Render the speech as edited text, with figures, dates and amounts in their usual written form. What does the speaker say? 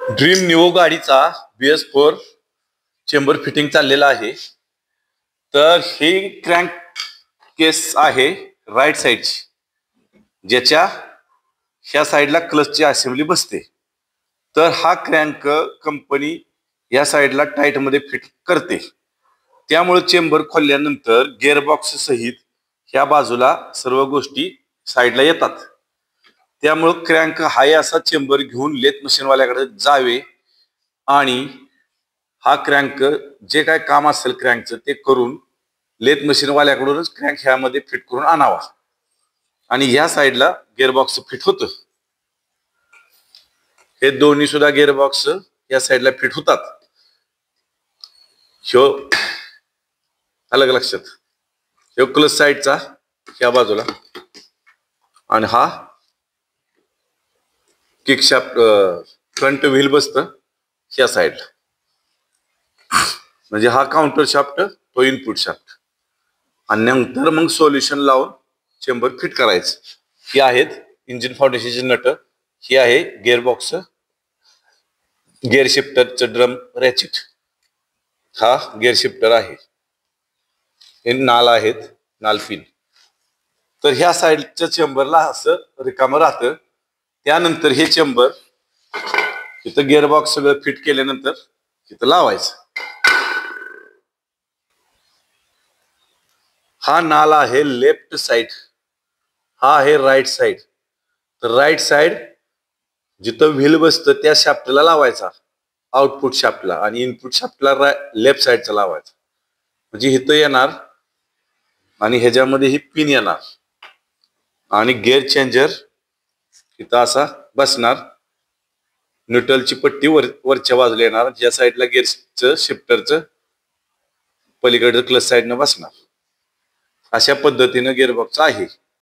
Dream new गाडीचा BS4 chamber fitting चाललेला आहे। तर ही क्रँक केस आहे राईट साइडची, ज्याच्या ह्या साइडला क्लचची असेंबली बसते। तर हा क्रँक कंपनी या साइडला टाईट मध्ये फिट करते, त्यामुळे चेंबर खोलल्यानंतर गिअरबॉक्स सहित ह्या बाजूला सर्व गोष्टी साइडला येतात। त्यामुळे क्रँक हाय असा चेंबर घेऊन लेथ मशीन वाल्याकडे जावे आणि हा क्रँक जे काय काम असेल क्रँकचं ते करून लेथ मशीन वाल्याकडूनच क्रँक ह्यामध्ये फिट करून आणावा आणि ह्या साइडला गिअरबॉक्स फिट होतं। हे दोन्ही सुद्धा गिअरबॉक्स या साइडला फिट होतात। ह्यो अलग लक्षात, ह्यो क्लच साइडचा ह्या बाजूला आणि हा किक शाफ्ट फ्रंट व्हील बसतं ह्या साइडला, म्हणजे हा काउंटर शाफ्ट तो इनपुट शाफ्ट आणि नंतर मग सोल्युशन लावून चेंबर फिट करायचं। ही आहेत इंजिन फाउंडेशनचे नट, ही आहे गिअरबॉक्स, गिअर शिफ्टरचं ड्रम रॅचिट, हा गिअर शिफ्टर आहे, हे नाल आहेत, नाल पिन। तर ह्या साइडच्या चेंबरला असं रिकामं राहतं। त्यानंतर हे चेंबर इथं गिअरबॉक्स सगळं फिट केल्यानंतर इथं लावायचं। हा नाल आहे लेफ्ट साइड, हा आहे राईट साइड। तर राईट साइड जिथं व्हील बसतं त्या शाफ्टला लावायचा, आउटपुट शाफ्टला, आणि इनपुट शाफ्टला लेफ्ट साइडचा लावायचा, म्हणजे इथं येणार आणि ह्याच्यामध्ये ही पिन येणार आणि गिअर चेंजर इथं असा बसणार। न्यूट्रलची पट्टी वरच्या बाजूला येणार, ज्या साइडला गिअरचं शिफ्टरचं पलीकडचं क्लच साइडनं बसणार। अशा पद्धतीनं गिअरबॉक्स आहे।